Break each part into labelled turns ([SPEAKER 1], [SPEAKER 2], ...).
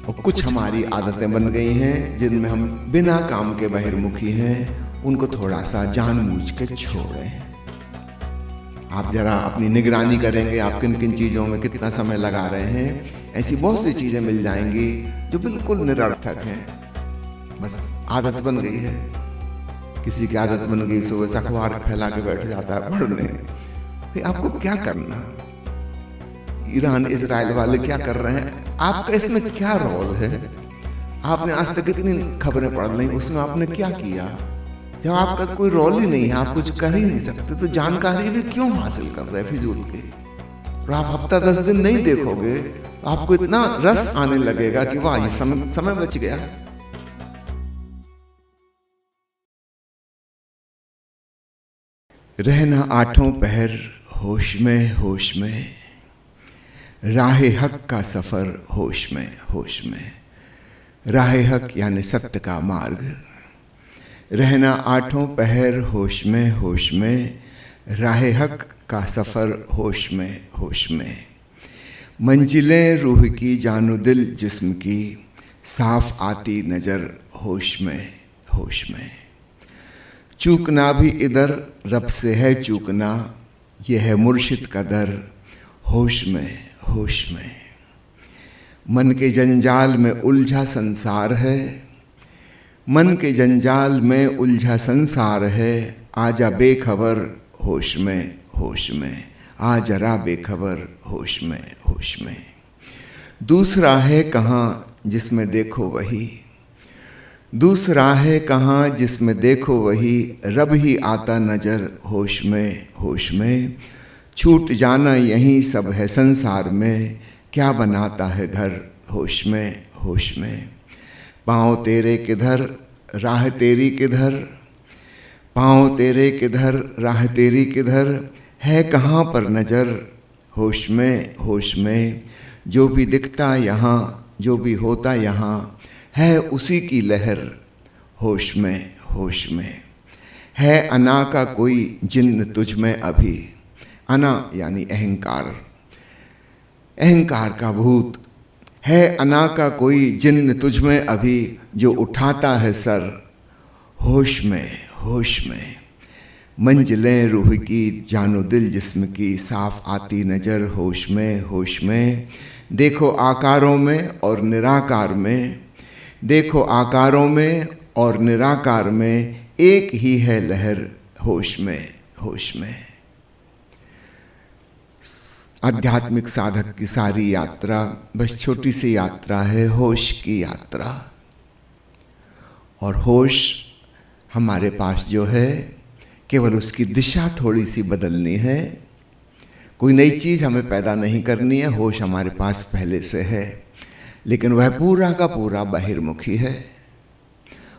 [SPEAKER 1] और कुछ हमारी आदतें बन गई हैं जिनमें हम बिना काम के बहिर्मुखी हैं, उनको थोड़ा सा जानबूझ के छोड़ें। आप जरा अपनी निगरानी करेंगे आप किन किन चीज़ों में कितना समय लगा रहे हैं, ऐसी बहुत सी चीज़ें मिल जाएंगी जो बिल्कुल निरर्थक हैं, बस आदत बन गई है। किसी की आदत बन गई सुबह से अखबार फैला के बैठ जाता है पढ़ने। भाई आपको क्या करना? ईरान इजराइल वाले क्या कर रहे हैं, आपका इसमें क्या रोल है? आपने आज तक कितनी खबरें पढ़ ली, उसमें आपने क्या किया? जब आपका कोई रोल ही नहीं है, आप कुछ कर ही नहीं सकते, तो जानकारी भी क्यों हासिल कर रहे हैं फिजूल की? और आप हफ्ता 10 दिन नहीं देखोगे तो आपको इतना रस आने लगेगा कि वाह ये समय बच गया। रहना आठों पहर होश में होश में, राहे हक का सफर होश में होश में। राहे हक यानी सत्य का मार्ग। रहना आठों पहर होश में होश में, राहे हक का सफर होश में होश में। मंजिलें रूह की जानो दिल जिस्म की, साफ आती नजर होश में होश में। चूकना भी इधर रब से है चूकना, यह है मुर्शिद का दर होश में होश में। मन के जंजाल में उलझा संसार है, मन के जंजाल में उलझा संसार है, आजा बेखबर होश में होश में, आ जरा बेखबर होश में होश में। दूसरा है कहाँ जिसमें देखो वही, दूसरा है कहाँ जिसमें देखो वही, रब ही आता नजर होश में होश में। छूट जाना यही सब है संसार में, क्या बनाता है घर होश में होश में। पाँव तेरे किधर राह तेरी किधर, पाँव तेरे किधर राह तेरी किधर, है कहाँ पर नज़र होश में होश में। जो भी दिखता यहाँ जो भी होता यहाँ, है उसी की लहर होश में होश में। है अना का कोई जिन्न तुझ में अभी, अना यानी अहंकार, अहंकार का भूत। है अना का कोई जिन्न तुझ में अभी, जो उठाता है सर होश में होश में। मंजिलें रूह की जानो दिल जिस्म की, साफ आती नजर होश में होश में। देखो आकारों में और निराकार में, देखो आकारों में और निराकार में, एक ही है लहर होश में होश में। आध्यात्मिक साधक की सारी यात्रा बस छोटी सी यात्रा है, होश की यात्रा। और होश हमारे पास जो है, केवल उसकी दिशा थोड़ी सी बदलनी है। कोई नई चीज़ हमें पैदा नहीं करनी है, होश हमारे पास पहले से है, लेकिन वह पूरा का पूरा बहिर्मुखी है।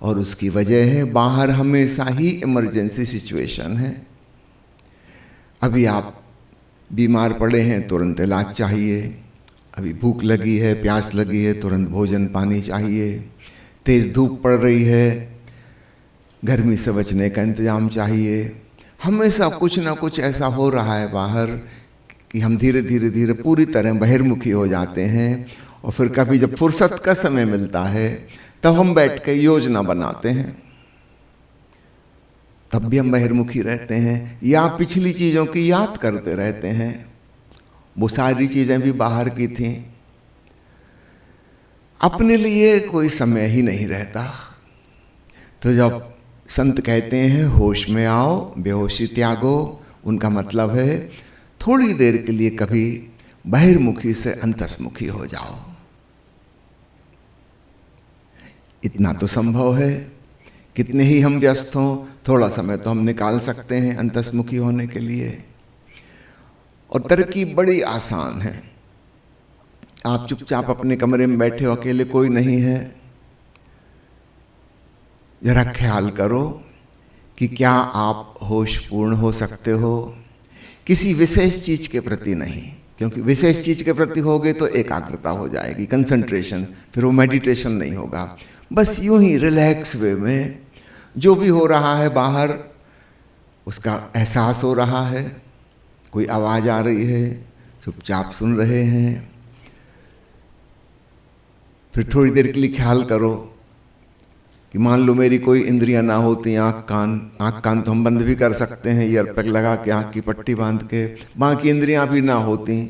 [SPEAKER 1] और उसकी वजह है बाहर हमेशा ही इमरजेंसी सिचुएशन है। अभी आप बीमार पड़े हैं, तुरंत इलाज चाहिए। अभी भूख लगी है, प्यास लगी है, तुरंत भोजन पानी चाहिए। तेज़ धूप पड़ रही है, गर्मी से बचने का इंतज़ाम चाहिए। हमेशा कुछ ना कुछ ऐसा हो रहा है बाहर कि हम धीरे धीरे धीरे पूरी तरह बहिर्मुखी हो जाते हैं। और फिर कभी जब फुर्सत का समय मिलता है तब हम बैठ के योजना बनाते हैं, तब भी हम बहिर्मुखी रहते हैं, या पिछली चीज़ों की याद करते रहते हैं। वो सारी चीज़ें भी बाहर की थीं। अपने लिए कोई समय ही नहीं रहता। तो जब संत कहते हैं होश में आओ बेहोशी त्यागो, उनका मतलब है थोड़ी देर के लिए कभी बहिर्मुखी से अंतर्मुखी हो जाओ। इतना तो संभव है, कितने ही हम व्यस्त हों, थोड़ा समय तो हम निकाल सकते हैं अंतर्मुखी होने के लिए। और तरकीब बड़ी आसान है। आप चुपचाप अपने कमरे में बैठे हो, अकेले कोई नहीं है, जरा ख्याल करो कि क्या आप होशपूर्ण हो सकते हो। किसी विशेष चीज के प्रति नहीं, क्योंकि विशेष चीज के प्रति होगे तो एकाग्रता हो जाएगी, कंसंट्रेशन, फिर वो मेडिटेशन नहीं होगा। बस यूं ही रिलैक्स वे में जो भी हो रहा है बाहर उसका एहसास हो रहा है। कोई आवाज़ आ रही है, चुपचाप सुन रहे हैं। फिर थोड़ी देर के लिए ख्याल करो कि मान लो मेरी कोई इंद्रियां ना होती, आँख कान तो हम बंद भी कर सकते हैं ईयर पैक लगा के, आँख की पट्टी बांध के, बाकी इंद्रियां भी ना होती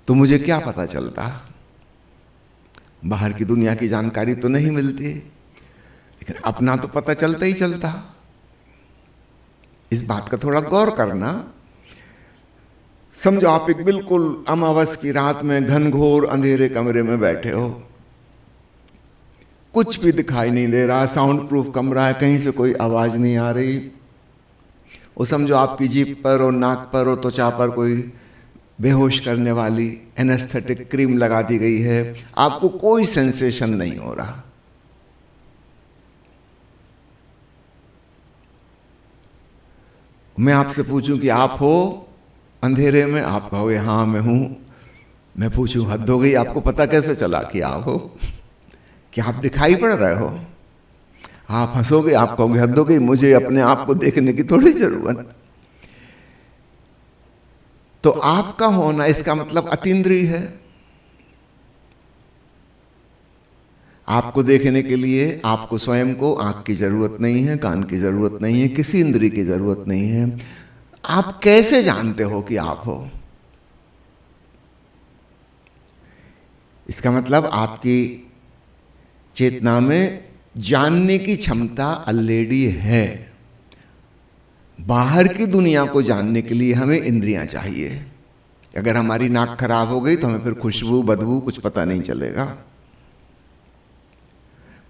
[SPEAKER 1] तो मुझे क्या पता चलता? बाहर की दुनिया की जानकारी तो नहीं मिलती, लेकिन अपना तो पता चलता ही चलता। इस बात का थोड़ा गौर करना। समझो आप एक बिल्कुल अमावस की रात में घनघोर अंधेरे कमरे में बैठे हो, कुछ भी दिखाई नहीं दे रहा, साउंड प्रूफ कमरा है, कहीं से कोई आवाज नहीं आ रही। वो समझो आपकी जीभ पर और नाक पर और त्वचा पर कोई बेहोश करने वाली एनेस्थेटिक क्रीम लगा दी गई है, आपको कोई सेंसेशन नहीं हो रहा। मैं आपसे पूछूं कि आप हो अंधेरे में, आप कहोगे हाँ मैं हूं। मैं पूछूं हद हो गई, आपको पता कैसे चला कि आप हो? कि आप दिखाई पड़ रहे हो? आप हंसोगे, आप कहोगे हद हो गई, मुझे अपने आप को देखने की थोड़ी जरूरत। तो आपका होना इसका मतलब अतीन्द्रिय है। आपको देखने के लिए आपको स्वयं को आंख की जरूरत नहीं है, कान की जरूरत नहीं है, किसी इंद्रिय की जरूरत नहीं है। आप कैसे जानते हो कि आप हो? इसका मतलब आपकी चेतना में जानने की क्षमता ऑलरेडी है। बाहर की दुनिया को जानने के लिए हमें इंद्रियां चाहिए। अगर हमारी नाक खराब हो गई तो हमें फिर खुशबू बदबू कुछ पता नहीं चलेगा।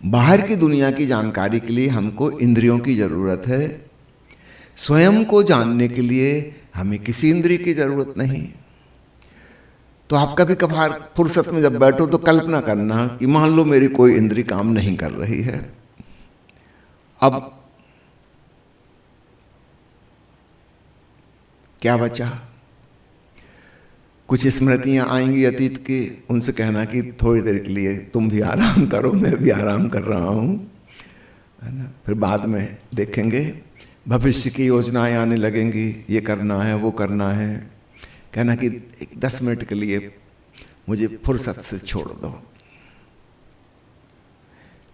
[SPEAKER 1] बाहर की दुनिया की जानकारी के लिए हमको इंद्रियों की जरूरत है। स्वयं को जानने के लिए हमें किसी इंद्रिय की जरूरत नहीं। तो आप कभी कभार फुर्सत में जब बैठो तो कल्पना करना कि मान लो मेरी कोई इंद्रिय काम नहीं कर रही है। अब क्या बचा? कुछ स्मृतियां आएंगी अतीत की, उनसे कहना कि थोड़ी देर के लिए तुम भी आराम करो, मैं भी आराम कर रहा हूं, है ना। फिर बाद में देखेंगे, भविष्य की योजनाएं आने लगेंगी, ये करना है वो करना है। कहना कि 10 मिनट के लिए मुझे फुर्सत से छोड़ दो,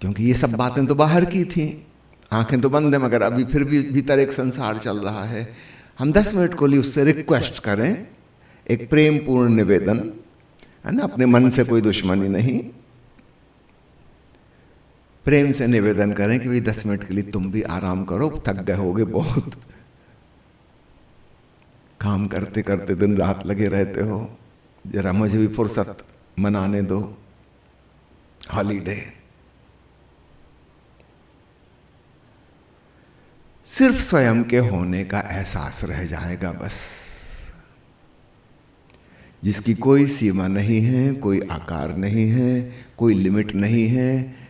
[SPEAKER 1] क्योंकि ये सब बातें तो बाहर की थी, आंखें तो बंद है, मगर अभी फिर भी भीतर एक संसार चल रहा है। हम 10 मिनट को लिए उससे रिक्वेस्ट करें, एक प्रेम पूर्ण निवेदन, है ना, अपने मन से कोई दुश्मनी नहीं, प्रेम से निवेदन करें कि भाई 10 मिनट के लिए तुम भी आराम करो, थक गए होगे बहुत, काम करते करते दिन रात लगे रहते हो, जरा मुझे भी फुर्सत मनाने दो, हॉलीडे। सिर्फ स्वयं के होने का एहसास रह जाएगा बस, जिसकी कोई सीमा नहीं है, कोई आकार नहीं है, कोई लिमिट नहीं है,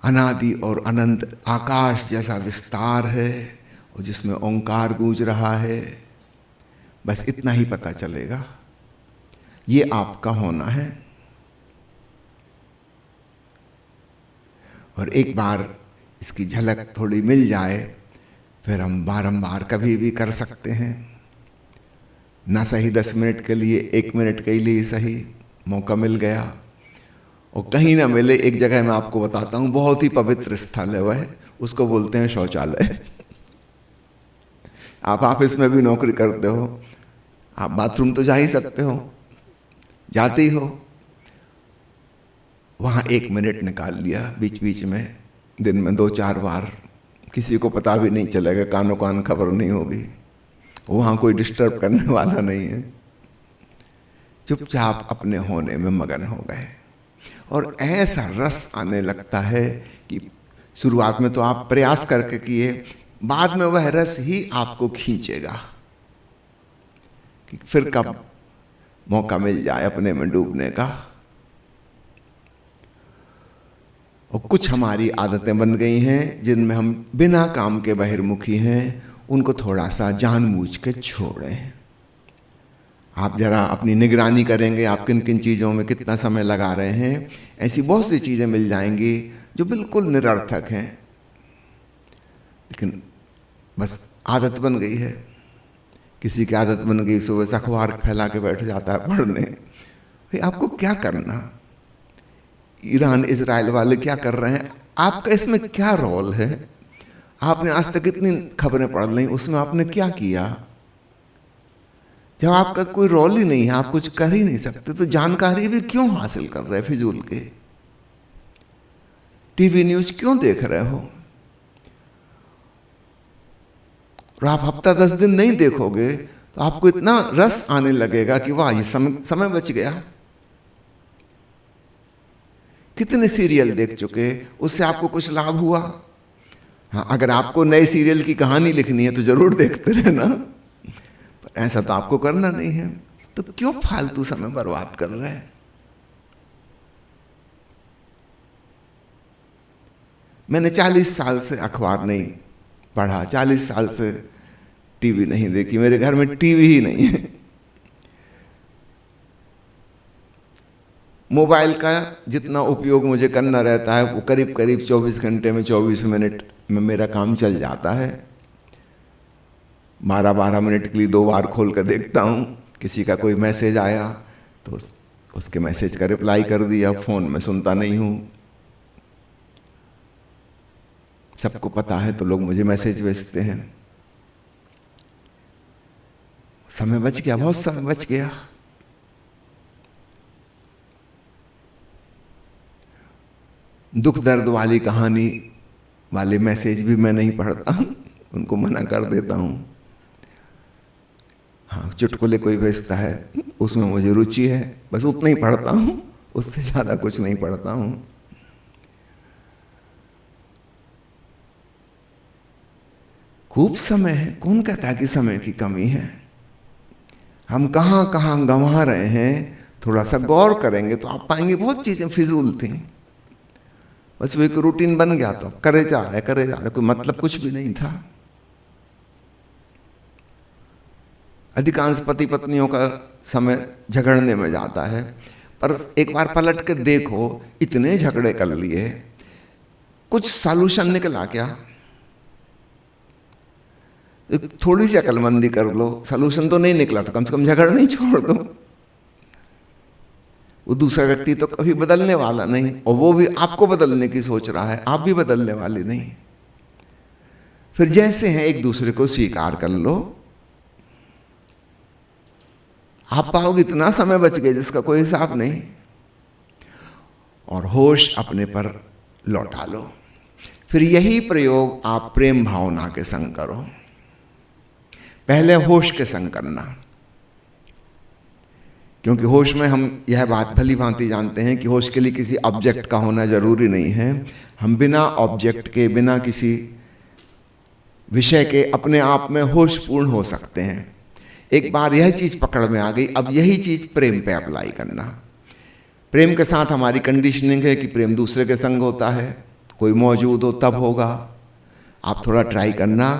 [SPEAKER 1] अनादि और अनंत आकाश जैसा विस्तार है और जिसमें ओंकार गूंज रहा है। बस इतना ही पता चलेगा, ये आपका होना है। और एक बार इसकी झलक थोड़ी मिल जाए, फिर हम बारंबार कभी भी कर सकते हैं। ना सही 10 मिनट के लिए, 1 मिनट के लिए सही, मौका मिल गया। और कहीं ना मिले, एक जगह मैं आपको बताता हूं, बहुत ही पवित्र स्थल है वह, उसको बोलते हैं शौचालय। आप ऑफिस में भी नौकरी करते हो, आप बाथरूम तो जा ही सकते हो, जाते ही हो, वहां 1 मिनट निकाल लिया बीच बीच में, दिन में 2-4 बार, किसी को पता भी नहीं चलेगा, कानों कान खबर नहीं होगी, वहां कोई डिस्टर्ब करने वाला नहीं है, चुपचाप अपने होने में मगन हो गए। और ऐसा रस आने लगता है कि शुरुआत में तो आप प्रयास करके किए, बाद में वह रस ही आपको खींचेगा कि फिर कब मौका मिल जाए अपने में डूबने का। और कुछ हमारी आदतें बन गई हैं जिनमें हम बिना काम के बहिर्मुखी हैं, उनको थोड़ा सा जानबूझ के छोड़ें। आप जरा अपनी निगरानी करेंगे, आप किन किन चीज़ों में कितना समय लगा रहे हैं, ऐसी बहुत सी चीज़ें मिल जाएंगी जो बिल्कुल निरर्थक हैं, लेकिन बस आदत बन गई है। किसी की आदत बन गई सुबह से अखबार फैला के बैठ जाता है पढ़ने। भाई आपको क्या करना? ईरान इजराइल वाले क्या कर रहे हैं, आपका इसमें क्या रोल है? आपने आज तक इतनी खबरें पढ़ ली, उसमें आपने क्या किया? जब आपका कोई रोल ही नहीं है, आप कुछ कर ही नहीं सकते, तो जानकारी भी क्यों हासिल कर रहे हैं फिजूल के? टीवी न्यूज क्यों देख रहे हो? और आप हफ्ता 10 दिन नहीं देखोगे तो आपको इतना रस आने लगेगा कि वाह, ये समय बच गया। कितने सीरियल देख चुके, उससे आपको कुछ लाभ हुआ? हाँ, अगर आपको नए सीरियल की कहानी लिखनी है तो जरूर देखते रहना, पर ऐसा तो आपको करना नहीं है, तो क्यों फालतू समय बर्बाद कर रहे हैं? मैंने 40 साल से अखबार नहीं पढ़ा, 40 साल से टीवी नहीं देखी, मेरे घर में टीवी ही नहीं है। मोबाइल का जितना उपयोग मुझे करना रहता है वो करीब करीब 24 घंटे में 24 मिनट में मेरा काम चल जाता है। 12-12 मिनट के लिए 2 बार खोल कर देखता हूँ। किसी का कोई मैसेज आया तो उसके मैसेज का रिप्लाई कर दिया, फ़ोन में सुनता नहीं हूँ। सबको पता है तो लोग मुझे मैसेज भेजते हैं। समय बच गया, बहुत समय बच गया। दुख दर्द वाली कहानी वाले मैसेज भी मैं नहीं पढ़ता, उनको मना कर देता हूँ। हाँ, चुटकुले कोई भेजता है उसमें मुझे रुचि है, बस उतना ही पढ़ता हूँ, उससे ज़्यादा कुछ नहीं पढ़ता हूँ। खूब समय है, कौन कहता है कि समय की कमी है? हम कहाँ कहाँ गंवा रहे हैं, थोड़ा सा गौर करेंगे तो आप पाएंगे बहुत चीज़ें फिजूल थी। बस वो एक रूटीन बन गया तो करे जा रहे, कोई मतलब कुछ भी नहीं था। अधिकांश पति पत्नियों का समय झगड़ने में जाता है, पर एक बार पलट के देखो, इतने झगड़े कर लिए, कुछ सॉल्यूशन निकला क्या? थोड़ी सी अकलमंदी कर लो, सॉल्यूशन तो नहीं निकला तो कम से कम झगड़ नहीं छोड़ दो। वो दूसरा व्यक्ति तो कभी बदलने वाला नहीं, और वो भी आपको बदलने की सोच रहा है, आप भी बदलने वाले नहीं। फिर जैसे हैं एक दूसरे को स्वीकार कर लो, आप पाओगे इतना समय बच गया जिसका कोई हिसाब नहीं। और होश अपने पर लौटा लो। फिर यही प्रयोग आप प्रेम भावना के संग करो। पहले होश के संग करना, क्योंकि होश में हम यह बात भली भांति जानते हैं कि होश के लिए किसी ऑब्जेक्ट का होना जरूरी नहीं है। हम बिना ऑब्जेक्ट के, बिना किसी विषय के अपने आप में होशपूर्ण हो सकते हैं। एक बार यह चीज पकड़ में आ गई, अब यही चीज प्रेम पे अप्लाई करना। प्रेम के साथ हमारी कंडीशनिंग है कि प्रेम दूसरे के संग होता है, कोई मौजूद हो तब होगा। आप थोड़ा ट्राई करना,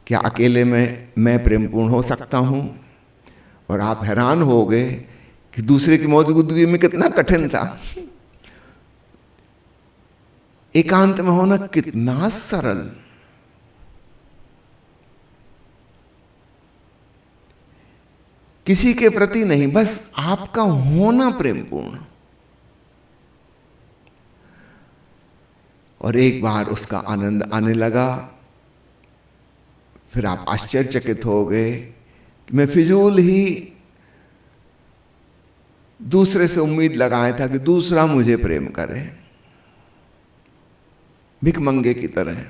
[SPEAKER 1] क्या अकेले में मैं प्रेमपूर्ण हो सकता हूं? और आप हैरान हो गए कि दूसरे की मौजूदगी में कितना कठिन था। एकांत में होना कितना सरल। किसी के प्रति नहीं, बस आपका होना प्रेमपूर्ण। और एक बार उसका आनंद आने लगा, फिर आप आश्चर्यचकित हो गए कि मैं फिजूल ही दूसरे से उम्मीद लगाया था कि दूसरा मुझे प्रेम करे, भिखमंगे की तरह।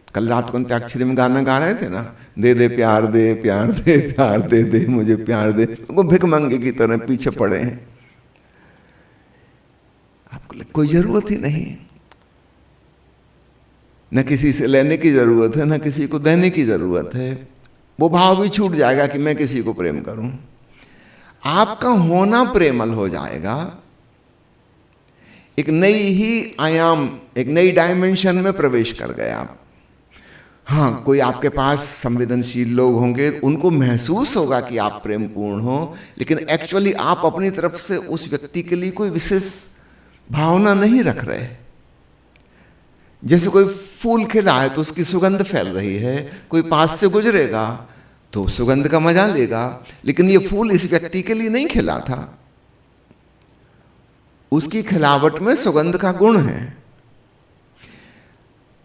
[SPEAKER 1] कल रात को अंत्याक्षरी में गाना गा रहे थे ना, दे दे प्यार दे, प्यार दे, प्यार दे दे, मुझे प्यार दे। वो भिखमंगे की तरह पीछे पड़े हैं। आपको कोई जरूरत ही नहीं, न किसी से लेने की जरूरत है, न किसी को देने की जरूरत है। वो भाव भी छूट जाएगा कि मैं किसी को प्रेम करूं। आपका होना प्रेमल हो जाएगा। एक नई ही आयाम, एक नई डायमेंशन में प्रवेश कर गए आप। हाँ, कोई आपके पास संवेदनशील लोग होंगे, उनको महसूस होगा कि आप प्रेमपूर्ण हो, लेकिन एक्चुअली आप अपनी तरफ से उस व्यक्ति के लिए कोई विशेष भावना नहीं रख रहे। जैसे कोई फूल खिला है तो उसकी सुगंध फैल रही है, कोई पास से गुजरेगा तो सुगंध का मजा लेगा, लेकिन ये फूल इस व्यक्ति के लिए नहीं खिला था। उसकी खिलावट में सुगंध का गुण है।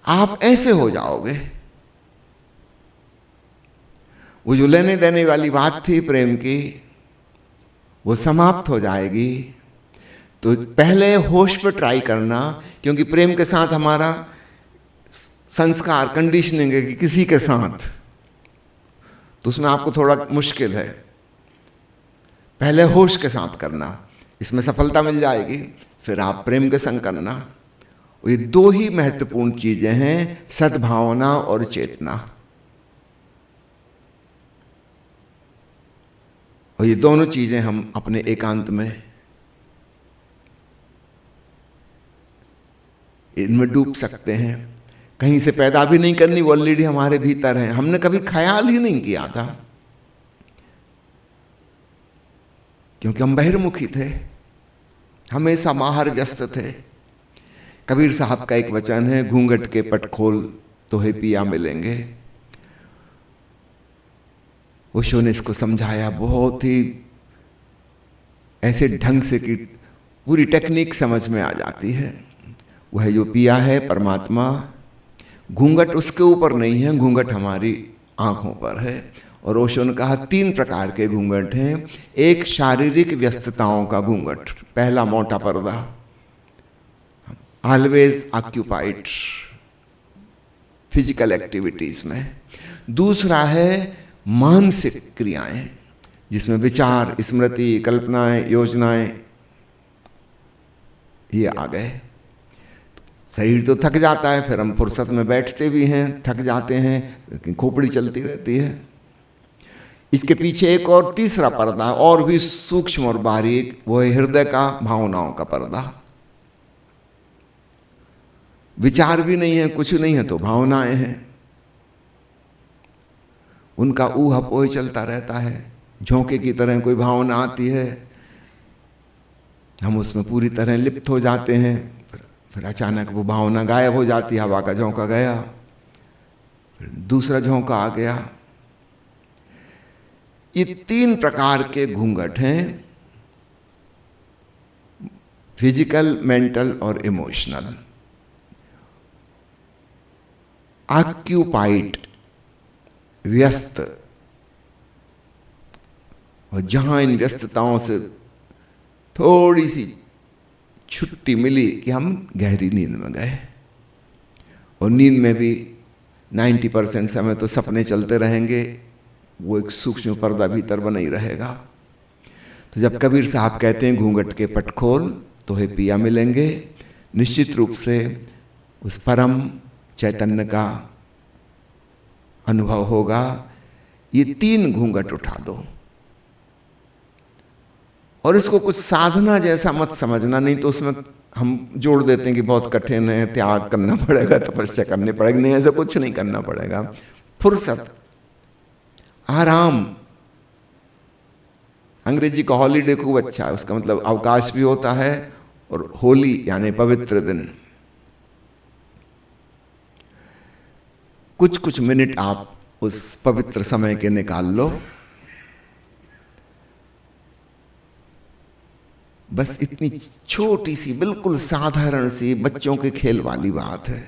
[SPEAKER 1] आप ऐसे हो जाओगे। वो जो लेने देने वाली बात थी प्रेम की, वो समाप्त हो जाएगी। तो पहले होश पे ट्राई करना, क्योंकि प्रेम के साथ हमारा संस्कार कंडीशनिंग है कि किसी के साथ, तो उसमें आपको थोड़ा मुश्किल है। पहले होश के साथ करना, इसमें सफलता मिल जाएगी, फिर आप प्रेम के संग करना। ये दो ही महत्वपूर्ण चीजें हैं, सद्भावना और चेतना। और ये दोनों चीजें हम अपने एकांत में इनमें डूब सकते हैं। कहीं से पैदा भी नहीं करनी, वो ऑलरेडी हमारे भीतर है। हमने कभी ख्याल ही नहीं किया था, क्योंकि हम बहिर्मुखी थे, हमेशा बाहर व्यस्त थे। कबीर साहब का एक वचन है, घूंघट के पट खोल तो है पिया मिलेंगे। ओशो ने इसको समझाया बहुत ही ऐसे ढंग से कि पूरी टेक्निक समझ में आ जाती है। वह जो पिया है परमात्मा, घूंघट उसके ऊपर नहीं है, घूंघट हमारी आंखों पर है। और ओशो ने कहा 3 प्रकार के घूंघट हैं। एक शारीरिक व्यस्तताओं का घूंघट, पहला मोटा पर्दा, ऑलवेज ऑक्यूपाइड फिजिकल एक्टिविटीज में। दूसरा है मानसिक क्रियाएं, जिसमें विचार, स्मृति, कल्पनाएं, योजनाएं ये आ गए। शरीर तो थक जाता है, फिर हम फुर्सत में बैठते भी हैं, थक जाते हैं, लेकिन खोपड़ी चलती रहती है। इसके पीछे एक और तीसरा पर्दा, और भी सूक्ष्म और बारीक, वो है हृदय का, भावनाओं का पर्दा। विचार भी नहीं है, कुछ नहीं है, तो भावनाएं हैं, उनका ऊहापोह चलता रहता है। झोंके की तरह कोई भावना आती है, हम उसमें पूरी तरह लिप्त हो जाते हैं, फिर अचानक वो भावना गायब हो जाती है, हवा का झोंका गया, फिर दूसरा झोंका आ गया। ये 3 प्रकार के घूंघट हैं, फिजिकल, मेंटल और इमोशनल। ऑक्यूपाइड व्यस्त, और जहां इन व्यस्तताओं से थोड़ी सी छुट्टी मिली कि हम गहरी नींद में गए। और नींद में भी 90% समय तो सपने चलते रहेंगे, वो एक सूक्ष्म पर्दा भीतर बना ही रहेगा। तो जब कबीर साहब कहते हैं घूंघट के पट खोल तो है पिया मिलेंगे, निश्चित रूप से उस परम चैतन्य का अनुभव होगा। ये 3 घूंघट उठा दो, और इसको कुछ साधना जैसा मत समझना, नहीं तो उसमें हम जोड़ देते हैं कि बहुत कठिन है, त्याग करना पड़ेगा, तपस्या करनी पड़ेगी। नहीं, ऐसा कुछ नहीं करना पड़ेगा। फुर्सत, आराम। अंग्रेजी का हॉलीडे खूब अच्छा है, उसका मतलब अवकाश भी होता है, और होली यानी पवित्र दिन। कुछ कुछ मिनट आप उस पवित्र समय के निकाल लो। बस इतनी छोटी सी, बिल्कुल साधारण सी, बच्चों के खेल वाली बात है।